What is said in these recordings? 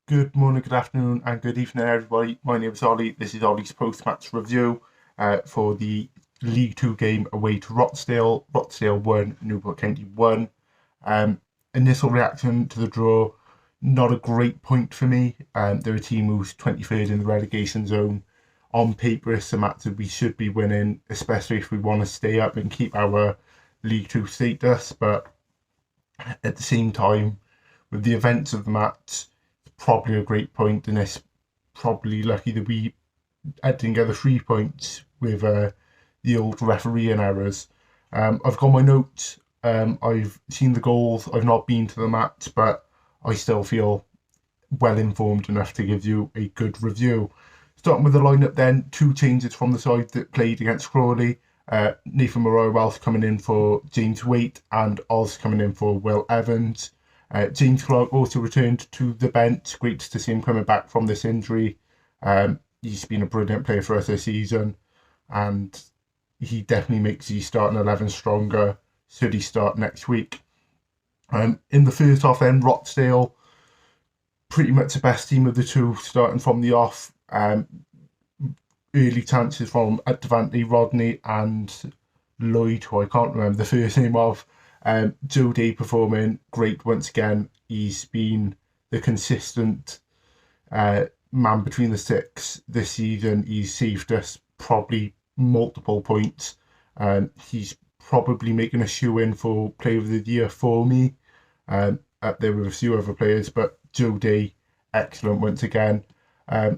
Good morning, good afternoon, and good evening, everybody. My name is Ollie. This is Ollie's post-match review for the League Two game away to Rochdale. Rochdale won, Newport County won. Initial reaction to the draw, not a great point for me. They're a team who's 23rd in the relegation zone. On paper, it's a match that we should be winning, especially if we want to stay up and keep our League Two status. But at the same time, with the events of the match, probably a great point, and it's probably lucky that we didn't get the 3 points with the old refereeing errors. I've got my notes. I've seen the goals. I've not been to the match, but I still feel well informed enough to give you a good review. Starting with the lineup, then two changes from the side that played against Crawley. Nathan Murray-Welsh coming in for James Waite and Oz coming in for Will Evans. James Clark also returned to the bench. Great to see him coming back from this injury. He's been a brilliant player for us this season, and he definitely makes the starting 11 stronger should he start next week. In the first half then, Rochdale, pretty much the best team of the two, starting from the off. Early chances from Devante, Rodney and Lloyd, who I can't remember the first name of. Joe Day performing great once again. He's been the consistent man between the sticks this season. He's saved us probably multiple points. He's probably making a shoe-in for Player of the Year for me. Up there with a few other players, but Joe Day, excellent once again.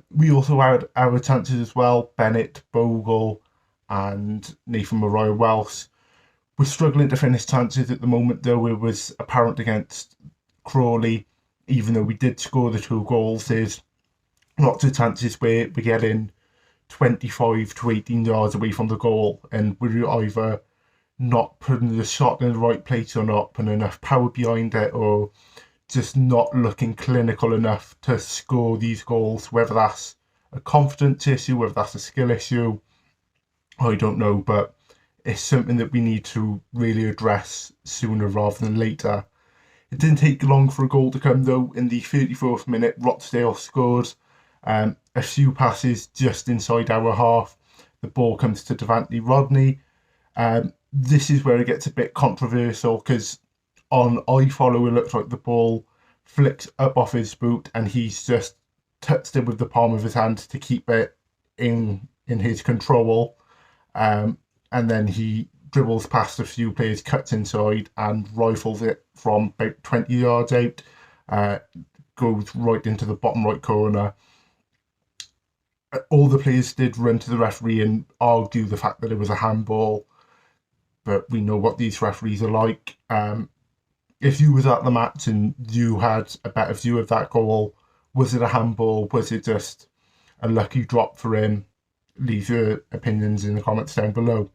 We also had our chances as well. Bennett, Bogle and Nathan Murray-Welsh. We're struggling to finish chances at the moment, though. It was apparent against Crawley, even though we did score the two goals. There's lots of chances where we're getting 25 to 18 yards away from the goal, and we're either not putting the shot in the right place or not putting enough power behind it, or just not looking clinical enough to score these goals. Whether that's a confidence issue, whether that's a skill issue, I don't know, but it's something that we need to really address sooner rather than later. It didn't take long for a goal to come, though. In the 34th minute, Rochdale scored. A few passes just inside our half. The ball comes to Devante Rodney. This is where it gets a bit controversial, because on iFollow, it looks like the ball flicks up off his boot and he's just touched it with the palm of his hand to keep it in his control. And then he dribbles past a few players, cuts inside and rifles it from about 20 yards out. Goes right into the bottom right corner. All the players did run to the referee and argue the fact that it was a handball, but we know what these referees are like. If you was at the match and you had a better view of that goal, was it a handball? Was it just a lucky drop for him? Leave your opinions in the comments down below.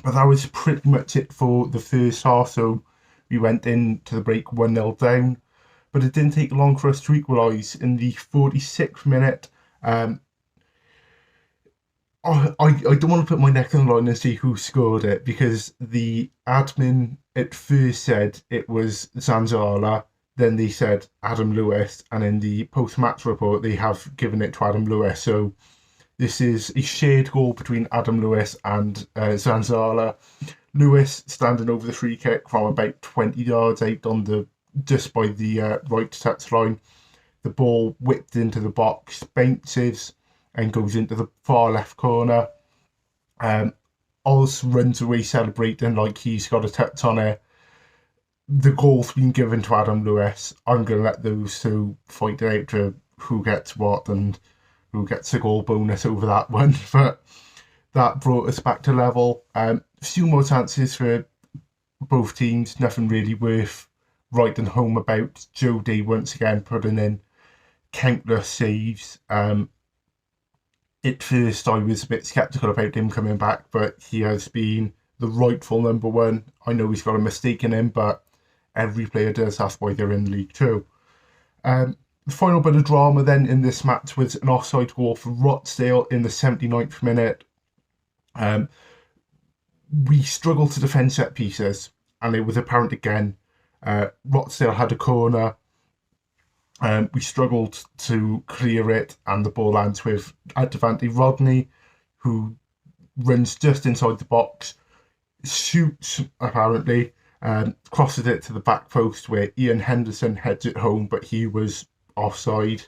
But that was pretty much it for the first half. So we went into the break 1-0 down, but it didn't take long for us to equalise. In the 46th minute, I don't want to put my neck on the line and see who scored it, because the admin at first said it was Zanzala, then they said Adam Lewis, and in the post-match report they have given it to Adam Lewis. So this is a shared goal between Adam Lewis and Zanzala. Lewis standing over the free kick from about 20 yards out on just by the right touch line. The ball whipped into the box, bounces and goes into the far left corner. Oz runs away celebrating like he's got a touch on it. The goal's been given to Adam Lewis. I'm going to let those two fight it out to who gets what and who gets a goal bonus over that one. But that brought us back to level. A few more chances for both teams. Nothing really worth writing home about. Joe Day once again putting in countless saves. At first, I was a bit sceptical about him coming back, but he has been the rightful number one. I know he's got a mistake in him, but every player does. That's why they're in League Two. The final bit of drama then in this match was an offside goal for Rochdale in the 79th minute. We struggled to defend set pieces, and it was apparent again. Rochdale had a corner. We struggled to clear it, and the ball lands with Advante Rodney, who runs just inside the box, shoots apparently, crosses it to the back post where Ian Henderson heads it home, but he was offside.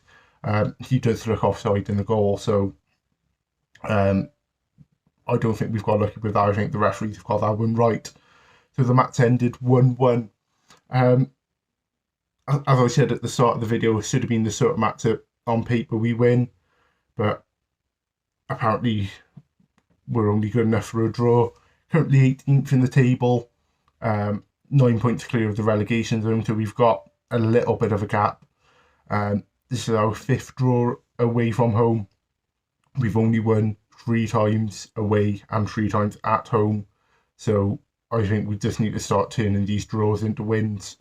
He does look offside in the goal, so I don't think we've got lucky with that. I think the referees have got that one right. So the match ended 1-1. As I said at the start of the video, it should have been the sort of match that on paper we win, but apparently we're only good enough for a draw. Currently 18th in the table, 9 points clear of the relegation zone, so we've got a little bit of a gap. This is our 5th draw away from home. We've only won 3 times away and 3 times at home, so I think we just need to start turning these draws into wins.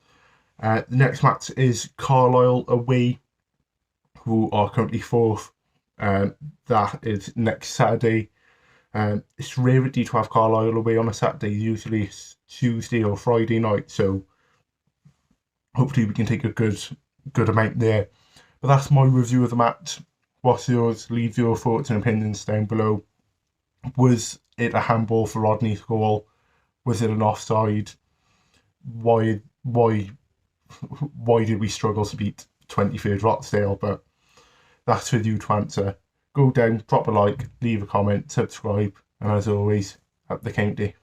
The next match is Carlisle away, who are currently 4th. That is next Saturday. It's rarity to have Carlisle away on a Saturday. Usually it's Tuesday or Friday night, so hopefully we can take a good amount there. But that's my review of the match. What's yours? Leave your thoughts and opinions down below. Was it a handball for Rodney's goal? Was it an offside? Why did we struggle to beat 23rd Rochdale? But that's for you to answer. Go down, drop a like, leave a comment, subscribe, and as always, up the county.